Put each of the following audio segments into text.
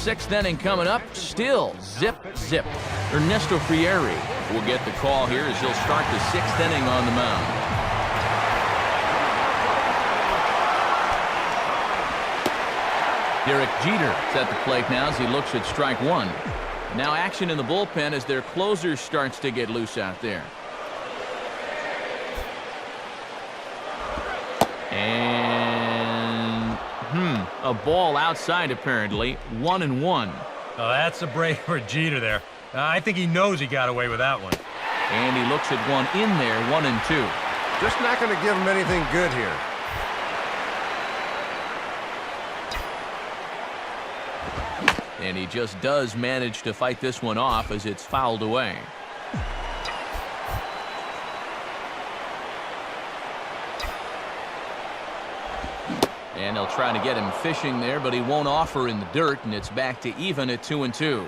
sixth inning coming up. Still zip, zip. Ernesto Frieri will get the call here as he'll start the sixth inning on the mound. Derek Jeter is at the plate now as he looks at strike one. Now action in the bullpen as their closer starts to get loose out there. And a ball outside apparently. 1-1. Oh, that's a break for Jeter there. I think he knows he got away with that one. And he looks at one in there. 1-2. Just not going to give him anything good here. And he just does manage to fight this one off as it's fouled away. And they'll try to get him fishing there, but he won't offer in the dirt, and it's back to even at 2-2.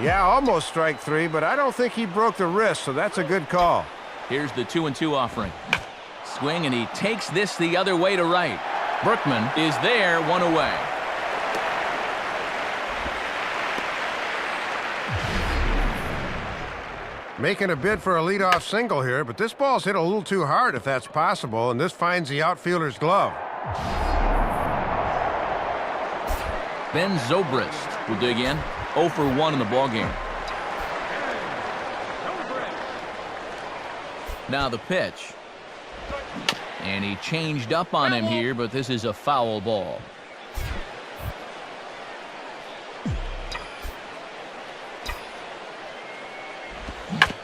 Yeah, almost strike three, but I don't think he broke the wrist, so that's a good call. Here's the 2-2 offering. Swing, and he takes this the other way to right. Berkman is there, one away. Making a bid for a leadoff single here, but this ball's hit a little too hard if that's possible, and this finds the outfielder's glove. Ben Zobrist will dig in. 0 for 1 in the ballgame. Now the pitch. And he changed up on him here, but this is a foul ball.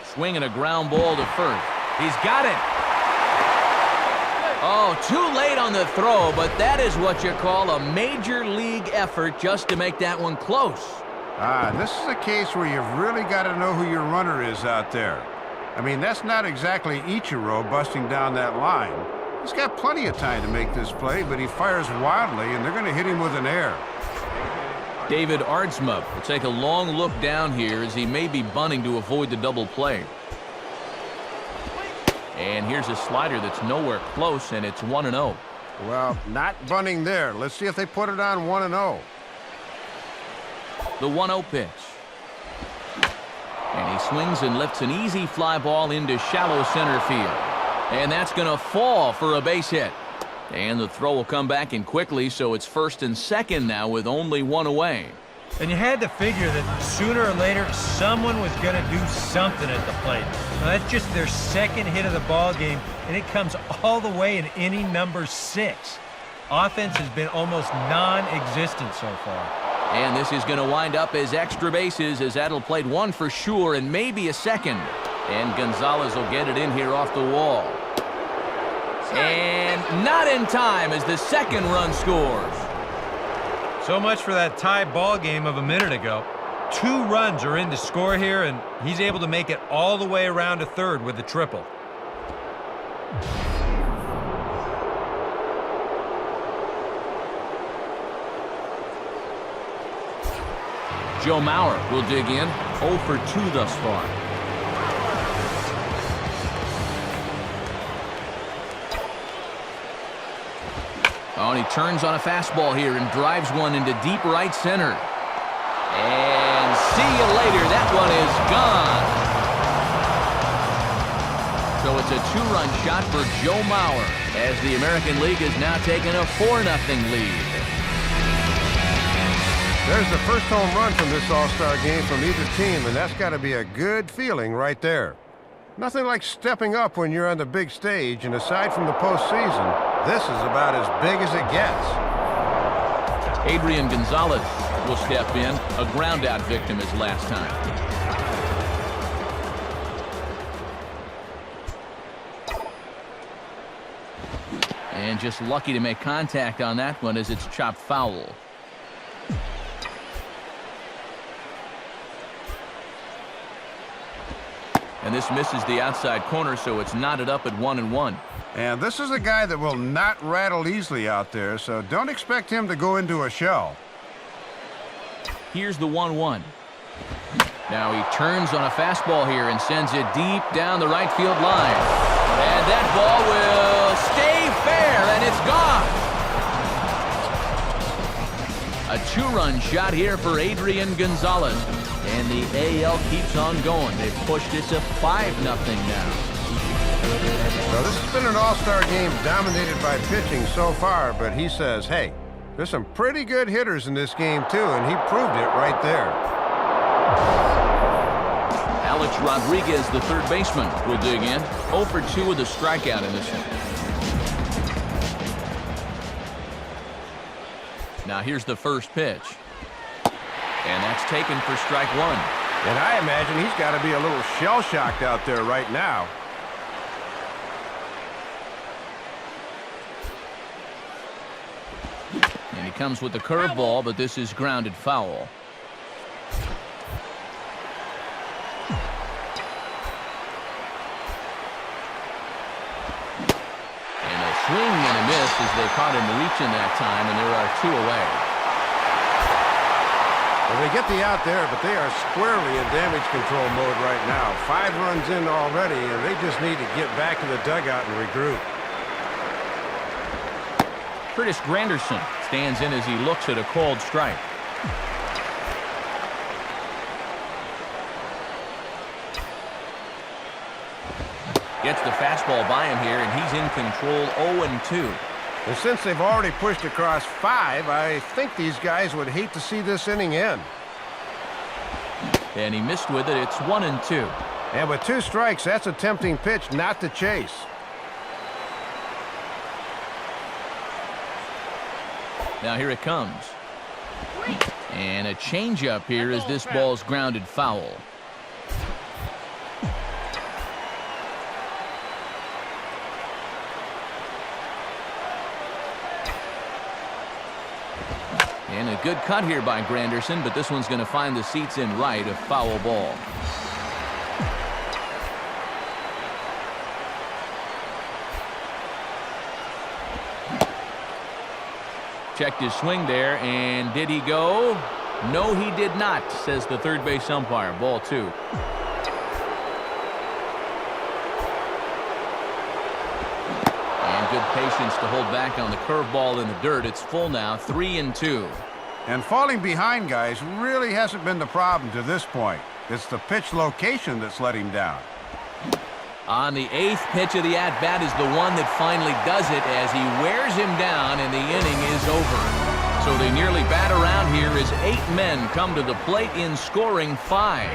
Swinging a ground ball to first. He's got it. Oh, too late on the throw, but that is what you call a major league effort just to make that one close. This is a case where you've really got to know who your runner is out there. I mean, that's not exactly Ichiro busting down that line. He's got plenty of time to make this play, but he fires wildly, and they're going to hit him with an error. David Aardsma will take a long look down here as he may be bunting to avoid the double play. And here's a slider that's nowhere close, and it's 1-0. Well, not bunting there. Let's see if they put it on 1-0. The 1-0 pitch. And he swings and lifts an easy fly ball into shallow center field. And that's going to fall for a base hit. And the throw will come back in quickly, so it's first and second now with only one away. And you had to figure that sooner or later someone was going to do something at the plate. Now, that's just their second hit of the ball game, and it comes all the way in inning number 6. Offense has been almost non-existent so far. And this is going to wind up as extra bases as that'll play one for sure and maybe a second. And Gonzalez will get it in here off the wall. And not in time as the second run scores. So much for that tie ball game of a minute ago. 2 runs are in to score here, and he's able to make it all the way around to third with the triple. Joe Mauer will dig in. 0 for 2 thus far. Oh, and he turns on a fastball here and drives one into deep right center. And see you later. That one is gone. So it's a 2-run shot for Joe Mauer as the American League is now taking a 4-0 lead. There's the first home run from this All-Star game from either team, and that's got to be a good feeling right there. Nothing like stepping up when you're on the big stage, and aside from the postseason, this is about as big as it gets. Adrian Gonzalez will step in, a ground-out victim his last time. And just lucky to make contact on that one as it's chopped foul. And this misses the outside corner, so it's knotted up at 1-1. And this is a guy that will not rattle easily out there, so don't expect him to go into a shell. Here's the 1-1. Now he turns on a fastball here and sends it deep down the right field line. And that ball will stay fair, and it's gone. A A two-run shot here for Adrian Gonzalez. And the AL keeps on going. They've pushed it to 5-0 now. So this has been an all-star game dominated by pitching so far, but he says, hey, there's some pretty good hitters in this game too, and he proved it right there. Alex Rodriguez, the third baseman, will dig in. 0 for 2 with a strikeout in this one. Now here's the first pitch. And that's taken for strike one. And I imagine he's got to be a little shell-shocked out there right now. And he comes with the curveball, but this is grounded foul. And a swing and a miss as they caught him reaching that time, and there are 2 away. Well, they get the out there, but they are squarely in damage control mode right now. 5 runs in already, and they just need to get back to the dugout and regroup. Curtis Granderson stands in as he looks at a called strike. Gets the fastball by him here, and he's in control 0-2. And since they've already pushed across 5, I think these guys would hate to see this inning end. And he missed with it. It's 1-2. And with 2 strikes, that's a tempting pitch not to chase. Now here it comes. And a changeup here as this ball's grounded foul. And a good cut here by Granderson, but this one's going to find the seats in right, a foul ball. Checked his swing there, and did he go? No, he did not, says the third base umpire. Ball 2. And good patience to hold back on the curveball in the dirt. It's full now, 3-2. And falling behind, guys, really hasn't been the problem to this point. It's the pitch location that's let him down. On the 8th pitch of the at-bat is the one that finally does it as he wears him down, and the inning is over. So they nearly bat around here as 8 men come to the plate in scoring 5.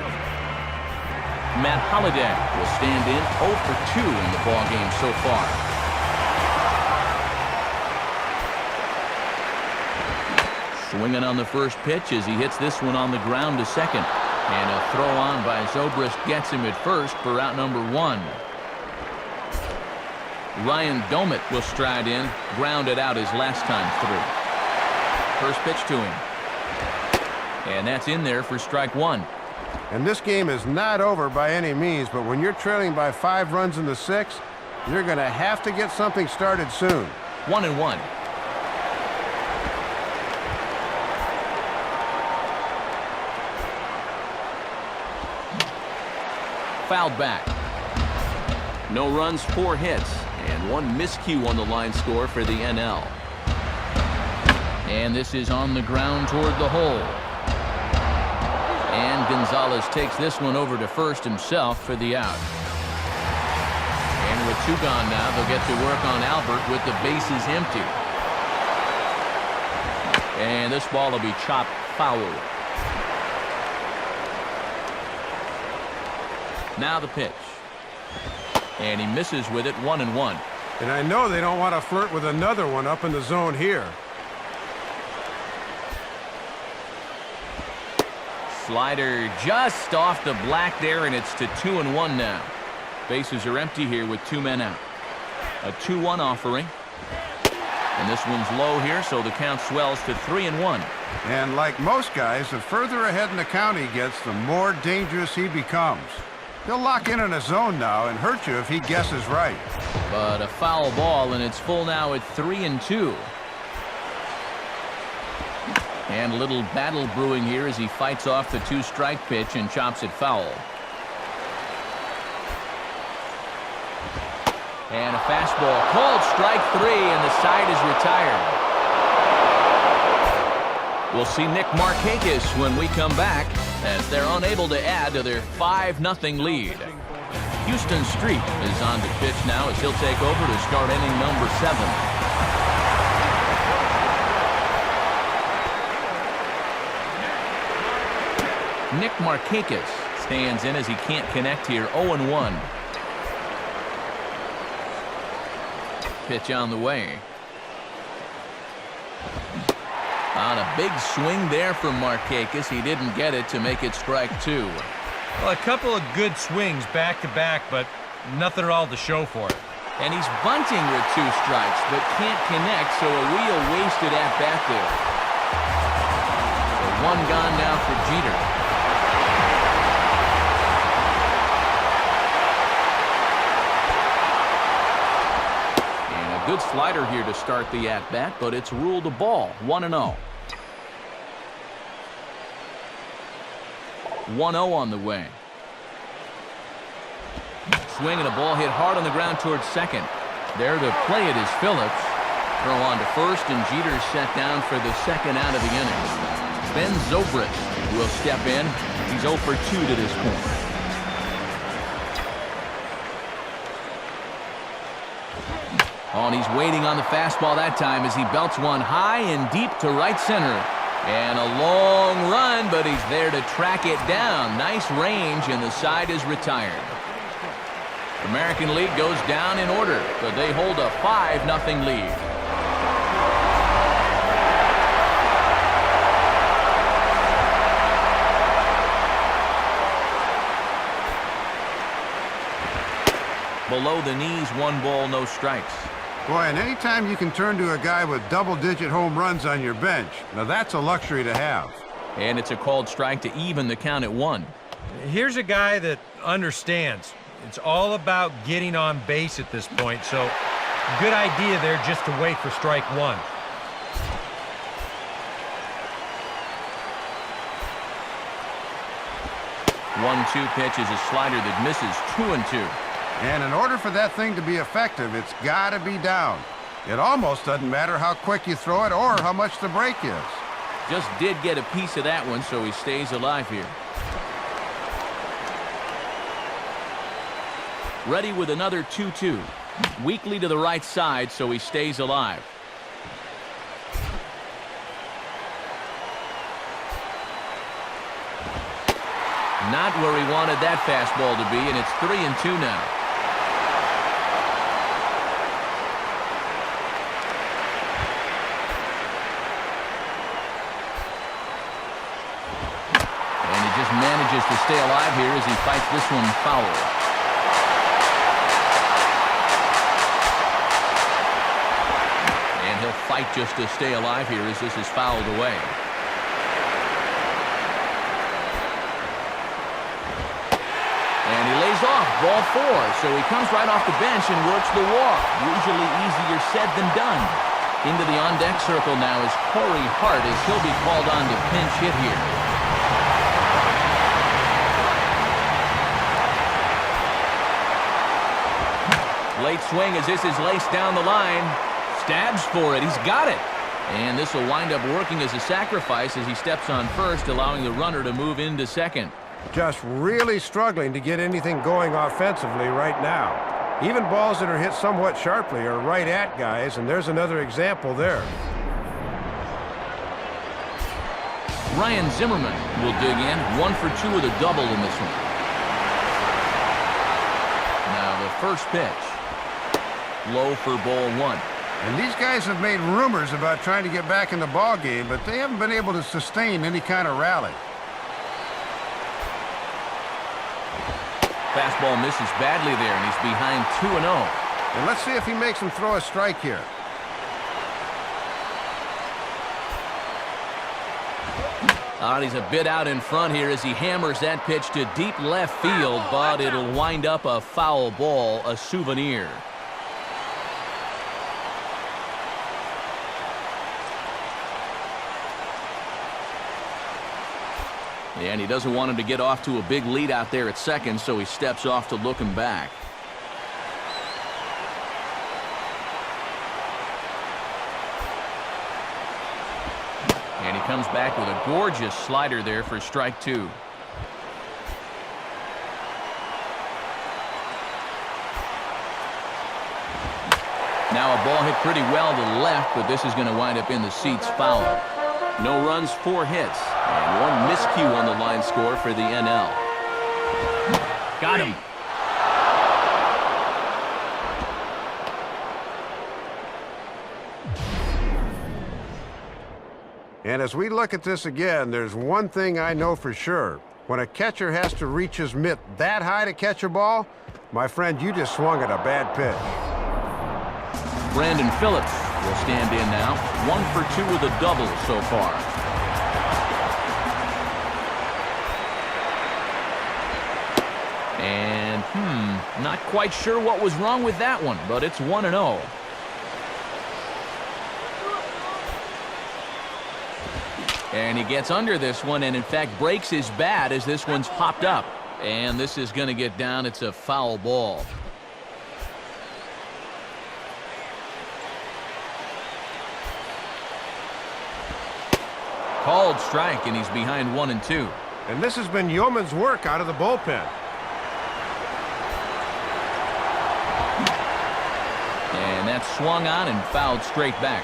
Matt Holliday will stand in 0 for 2 in the ballgame so far. Swinging on the first pitch as he hits this one on the ground to second. And a throw on by Zobrist gets him at first for out number 1. Ryan Domit will stride in, grounded out his last time through. First pitch to him. And that's in there for strike 1. And this game is not over by any means, but when you're trailing by 5 runs in the 6th, you're going to have to get something started soon. 1-1. Fouled back. No runs, 4 hits, and 1 miscue on the line score for the NL. And this is on the ground toward the hole. And Gonzalez takes this one over to first himself for the out. And with 2 gone now, they'll get to work on Albert with the bases empty. And this ball will be chopped foul. Now the pitch. And he misses with it, 1-1. And I know they don't want to flirt with another one up in the zone here. Slider just off the black there, and it's to 2-1 now. Bases are empty here with 2 men out. A 2-1 offering. And this one's low here, so the count swells to 3-1. And like most guys, the further ahead in the count he gets, the more dangerous he becomes. He'll lock in a zone now and hurt you if he guesses right. But a foul ball, and it's full now at 3-2. And a little battle brewing here as he fights off the 2-strike pitch and chops it foul. And a fastball called strike 3, and the side is retired. We'll see Nick Markakis when we come back, as they're unable to add to their 5-0 lead. Houston Street is on the pitch now as he'll take over to start inning number 7. Nick Markakis stands in as he can't connect here. 0-1. Pitch on the way. On a big swing there from Markakis. He didn't get it to make it strike 2. Well, a couple of good swings back-to-back, but nothing at all to show for it. And he's bunting with 2 strikes, but can't connect, so a real wasted at-bat there. So 1 gone now for Jeter. Good slider here to start the at-bat, but it's ruled a ball. 1-0. 1-0 on the way. Swing and a ball hit hard on the ground towards second. There to play it is Phillips. Throw on to first, and Jeter's set down for the second out of the inning. Ben Zobrist will step in. He's 0 for 2 to this point. Oh, and he's waiting on the fastball that time as he belts one high and deep to right center. And a long run, but he's there to track it down. Nice range, and the side is retired. American League goes down in order, but they hold a 5-0 lead. Below the knees, 1 ball, no strikes. Boy, and anytime you can turn to a guy with double-digit home runs on your bench, now that's a luxury to have. And it's a called strike to even the count at 1. Here's a guy that understands. It's all about getting on base at this point, so good idea there just to wait for strike 1. One-two pitch is a slider that misses. 2-2. And in order for that thing to be effective, it's got to be down. It almost doesn't matter how quick you throw it or how much the break is. Just did get a piece of that one, so he stays alive here. Ready with another 2-2. Weakly to the right side, so he stays alive. Not where he wanted that fastball to be, and it's 3-2 now. Manages to stay alive here as he fights this one foul. And he'll fight just to stay alive here as this is fouled away. And he lays off, ball 4, so he comes right off the bench and works the walk. Usually easier said than done. Into the on-deck circle now is Corey Hart as he'll be called on to pinch hit here. Late swing as this is laced down the line. Stabs for it. He's got it. And this will wind up working as a sacrifice as he steps on first, allowing the runner to move into second. Just really struggling to get anything going offensively right now. Even balls that are hit somewhat sharply are right at guys, and there's another example there. Ryan Zimmerman will dig in. 1 for 2 with a double in this one. Now the first pitch. Low for ball 1. And these guys have made rumors about trying to get back in the ball game, but they haven't been able to sustain any kind of rally. Fastball misses badly there, and he's behind 2-0. And let's see if he makes him throw a strike here. He's a bit out in front here as he hammers that pitch to deep left field, but it'll wind up a foul ball, a souvenir. And he doesn't want him to get off to a big lead out there at second, so he steps off to look him back. comes back with a gorgeous slider there for strike two. Now a ball hit pretty well to the left, but this is going to wind up in the seats foul. No runs, 4 hits, and 1 miscue on the line score for the NL. Got him. And as we look at this again, there's one thing I know for sure. When a catcher has to reach his mitt that high to catch a ball, my friend, you just swung at a bad pitch. Brandon Phillips will stand in now. 1 for 2 with a double so far. And, not quite sure what was wrong with that one, but it's 1-0. And he gets under this one and, in fact, breaks his bat as this one's popped up. And this is going to get down. It's a foul ball. Called strike, and he's behind 1-2. And this has been yeoman's work out of the bullpen. And that's swung on and fouled straight back.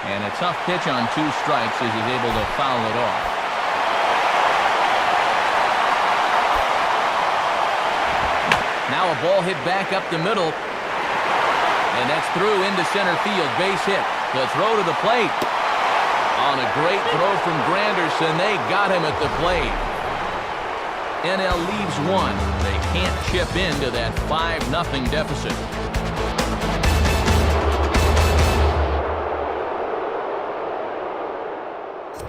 And a tough pitch on 2 strikes as he's able to foul it off. Now a ball hit back up the middle. And that's through into center field. Base hit. The throw to the plate. On a great throw from Granderson, they got him at the plate. NL leaves 1. They can't chip into that 5-0 deficit.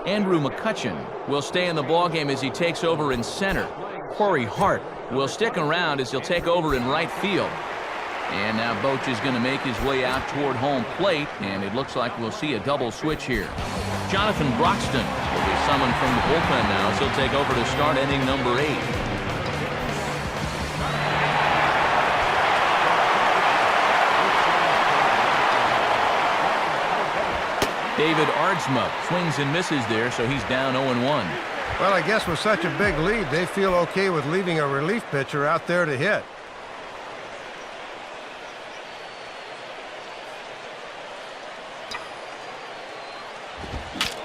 Andrew McCutchen will stay in the ballgame as he takes over in center. Corey Hart will stick around as he'll take over in right field. And now Boch is going to make his way out toward home plate, and it looks like we'll see a double switch here. Jonathan Broxton will be summoned from the bullpen now as he'll take over to start inning number 8. David Aardsma swings and misses there, so he's down 0-1. Well, I guess with such a big lead, they feel okay with leaving a relief pitcher out there to hit.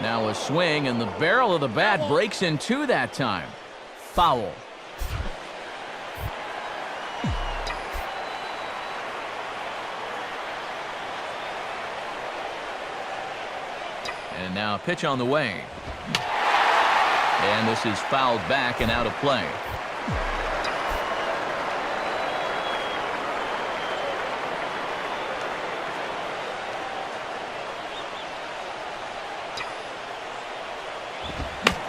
Now a swing, and the barrel of the bat breaks in 2 that time. Foul. And now a pitch on the way. And this is fouled back and out of play.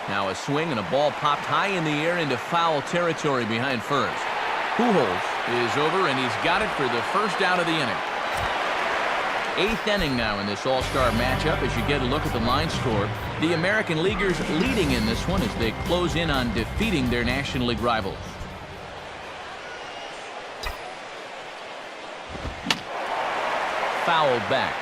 Now a swing and a ball popped high in the air into foul territory behind first. Pujols is over, and he's got it for the first out of the inning. 8th inning now in this all-star matchup as you get a look at the line score. The American Leaguers leading in this one as they close in on defeating their National League rivals. Fouled back.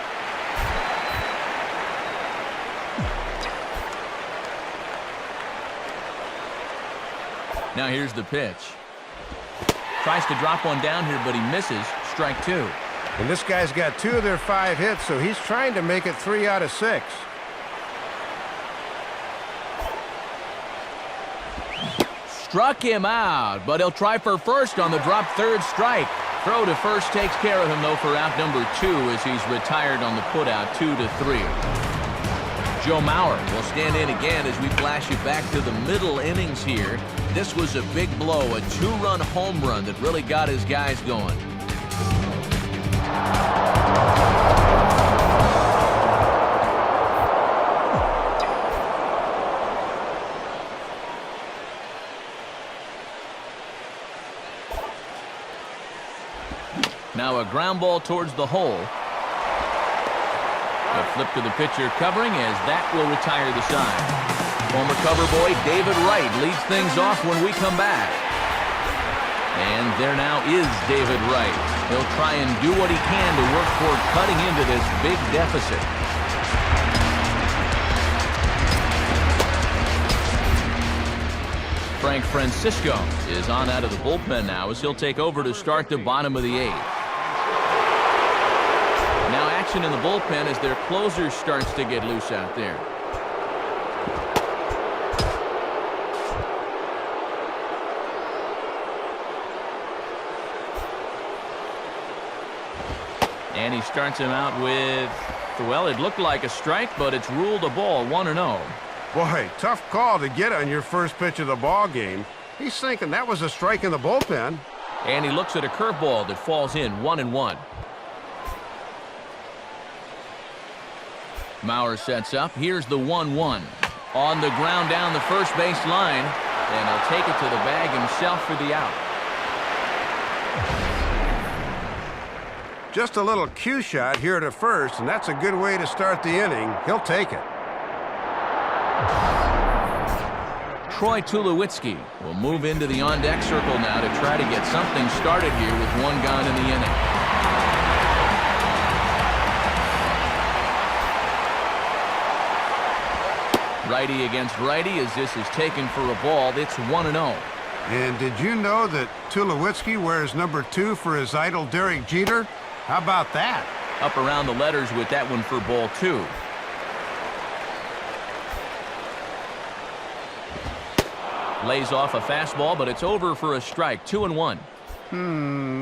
Now here's the pitch. Tries to drop one down here, but he misses. Strike 2. And this guy's got 2 of their 5 hits, so he's trying to make it 3 out of 6. Struck him out, but he'll try for first on the drop 3rd strike. Throw to first takes care of him, though, for out number 2 as he's retired on the putout 2-3. Joe Mauer will stand in again as we flash you back to the middle innings here. This was a big blow, a 2-run home run that really got his guys going. Now a ground ball towards the hole. A flip to the pitcher covering as that will retire the side. Former cover boy David Wright leads things off when we come back. And there now is David Wright. He'll try and do what he can to work toward cutting into this big deficit. Frank Francisco is on out of the bullpen now as he'll take over to start the bottom of the eighth. Now action in the bullpen as their closer starts to get loose out there. And he starts him out with, well, it looked like a strike, but it's ruled a ball, 1-0. Boy, tough call to get on your first pitch of the ball game. He's thinking that was a strike in the bullpen. And he looks at a curveball that falls in, 1-1. Mauer sets up. Here's the 1-1. On the ground down the first base line. And he'll take it to the bag himself for the out. Just a little cue shot here to first, and that's a good way to start the inning. He'll take it. Troy Tulowitzki will move into the on-deck circle now to try to get something started here with one gone in the inning. Righty against righty as this is taken for a ball. It's 1-0. And did you know that Tulowitzki wears number 2 for his idol Derek Jeter? How about that? Up around the letters with that one for ball 2. Lays off a fastball, but it's over for a strike. 2-1.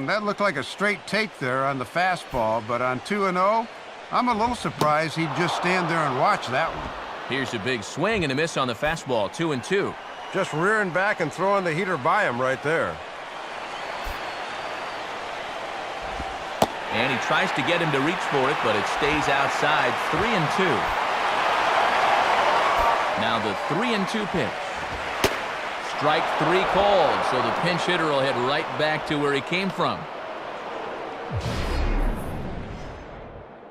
That looked like a straight take there on the fastball, but on 2-0, I'm a little surprised he'd just stand there and watch that one. Here's a big swing and a miss on the fastball. 2-2. Just rearing back and throwing the heater by him right there. And he tries to get him to reach for it, but it stays outside. 3-2. Now the 3-2 pitch. Strike 3 called, so the pinch hitter will head right back to where he came from.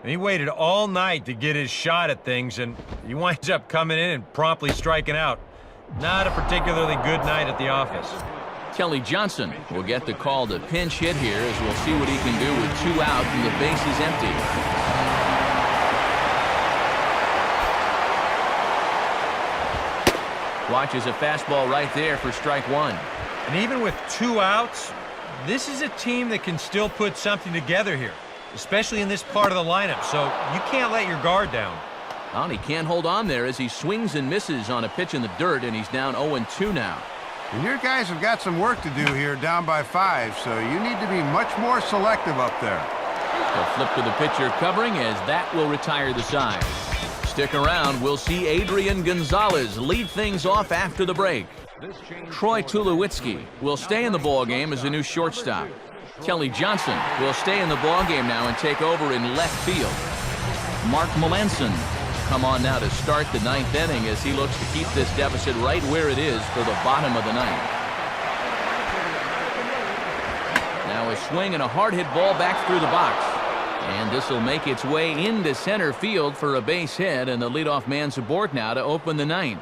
And he waited all night to get his shot at things, and he winds up coming in and promptly striking out. Not a particularly good night at the office. Kelly Johnson will get the call to pinch hit here as we'll see what he can do with 2 out and the base is empty. Watches a fastball right there for strike 1. And even with 2 outs, this is a team that can still put something together here, especially in this part of the lineup, so you can't let your guard down. Well, he can't hold on there as he swings and misses on a pitch in the dirt, and he's down 0-2 now. And your guys have got some work to do here down by 5, so you need to be much more selective up there. They'll flip to the pitcher covering as that will retire the side. Stick around. We'll see Adrian Gonzalez lead things off after the break. Troy Tulowitzki will stay in the ballgame as a new shortstop. Kelly Johnson will stay in the ballgame now and take over in left field. Mark Melanson come on now to start the 9th inning as he looks to keep this deficit right where it is for the bottom of the 9th. Now a swing and a hard hit ball back through the box. And this will make its way into center field for a base hit, and the leadoff man's aboard now to open the 9th.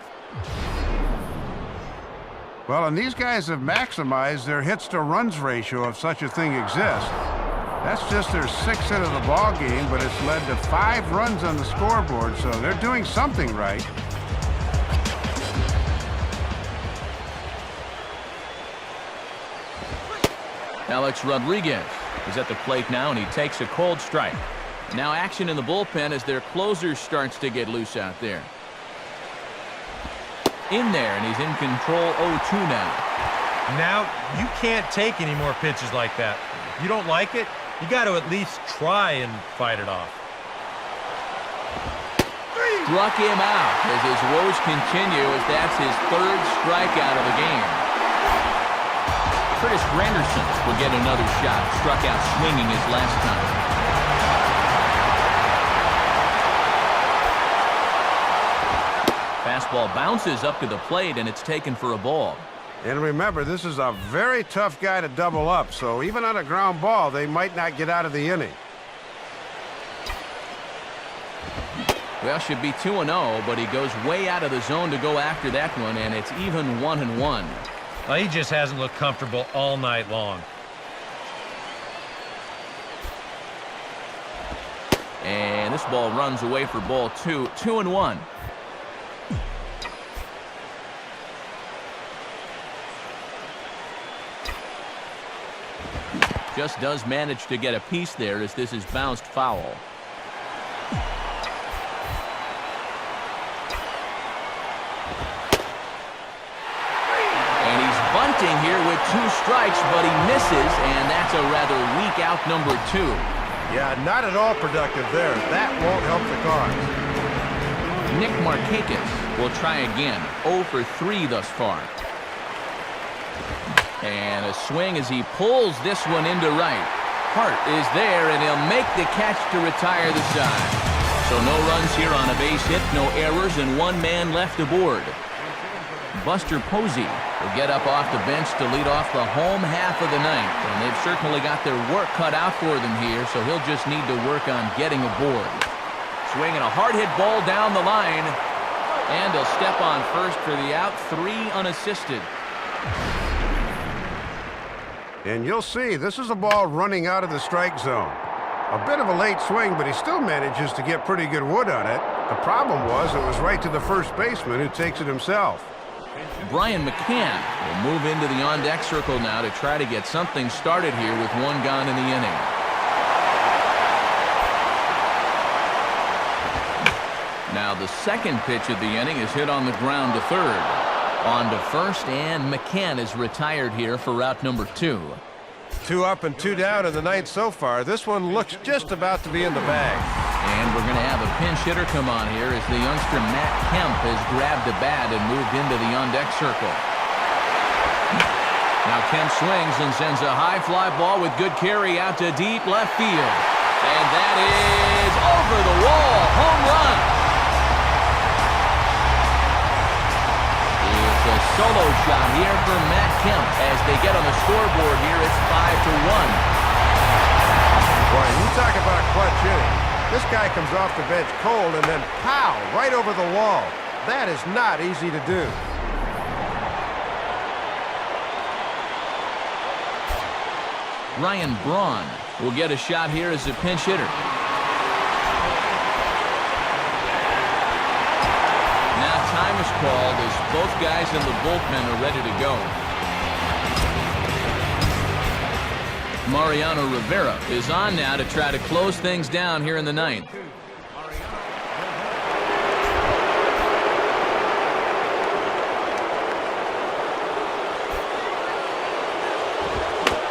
Well, and these guys have maximized their hits-to-runs ratio if such a thing exists. That's just their 6th hit of the ball game, but it's led to 5 runs on the scoreboard, so they're doing something right. Alex Rodriguez is at the plate now, and he takes a cold strike. Now action in the bullpen as their closer starts to get loose out there. In there, and he's in control 0-2 now. Now, you can't take any more pitches like that. You don't like it, you got to at least try and fight it off. Struck him out as his woes continue as that's his 3rd strikeout of the game. Curtis Granderson will get another shot. Struck out swinging his last time. Fastball bounces up to the plate, and it's taken for a ball. And remember, this is a very tough guy to double up, so even on a ground ball, they might not get out of the inning. Well, should be 2-0, but he goes way out of the zone to go after that one, and it's even 1-1. Well, he just hasn't looked comfortable all night long. And this ball runs away for ball 2, 2-1. Just does manage to get a piece there as this is bounced foul. And he's bunting here with 2 strikes, but he misses, and that's a rather weak out number 2. Yeah, not at all productive there. That won't help the cause. Nick Markakis will try again. 0 for 3 thus far. And a swing as he pulls this one into right. Hart is there, and he'll make the catch to retire the side. So no runs here on a base hit, no errors, and 1 man left aboard. Buster Posey will get up off the bench to lead off the home half of the ninth. And they've certainly got their work cut out for them here, so he'll just need to work on getting aboard. Swinging a hard-hit ball down the line. And he'll step on first for the out, 3 unassisted. And you'll see, this is a ball running out of the strike zone. A bit of a late swing, but he still manages to get pretty good wood on it. The problem was it was right to the first baseman who takes it himself. Brian McCann will move into the on-deck circle now to try to get something started here with 1 gone in the inning. Now the second pitch of the inning is hit on the ground to third. On to first, and McCann is retired here for route number 2. 2 up and 2 down in the ninth so far. This one looks just about to be in the bag. And we're going to have a pinch hitter come on here as the youngster Matt Kemp has grabbed a bat and moved into the on-deck circle. Now Kemp swings and sends a high fly ball with good carry out to deep left field. And that is over the wall. Home run. It's a solo shot here for Matt Kemp. As they get on the scoreboard here, it's 5-1. Boy, you talk about clutch hitting. This guy comes off the bench cold and then pow, right over the wall. That is not easy to do. Ryan Braun will get a shot here as a pinch hitter. Now time is called as both guys in the bullpen are ready to go. Mariano Rivera is on now to try to close things down here in the ninth.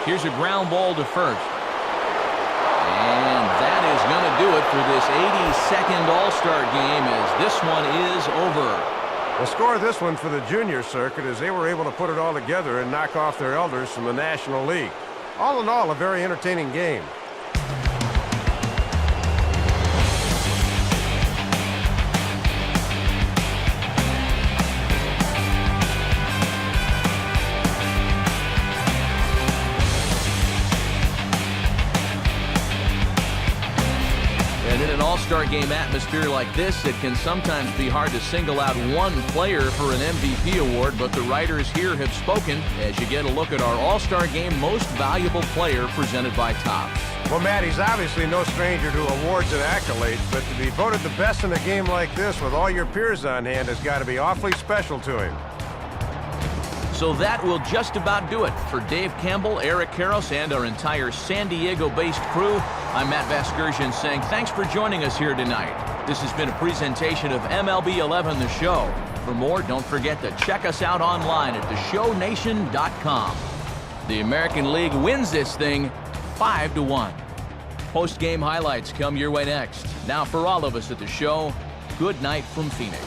Here's a ground ball to first. And that is going to do it for this 82nd All-Star game as this one is over. The score of this one for the junior circuit is they were able to put it all together and knock off their elders from the National League. All in all, a very entertaining game. And in an all-star game atmosphere like this, it can sometimes be hard to single out one player for an MVP award, but the writers here have spoken as you get a look at our all-star game most valuable player presented by Topps. Well, Matt, he's obviously no stranger to awards and accolades, but to be voted the best in a game like this with all your peers on hand has got to be awfully special to him. So that will just about do it. For Dave Campbell, Eric Karros, and our entire San Diego-based crew, I'm Matt Vasgersian saying thanks for joining us here tonight. This has been a presentation of MLB 11 The Show. For more, don't forget to check us out online at theshownation.com. The American League wins this thing 5-1. Post-game highlights come your way next. Now for all of us at the show, good night from Phoenix.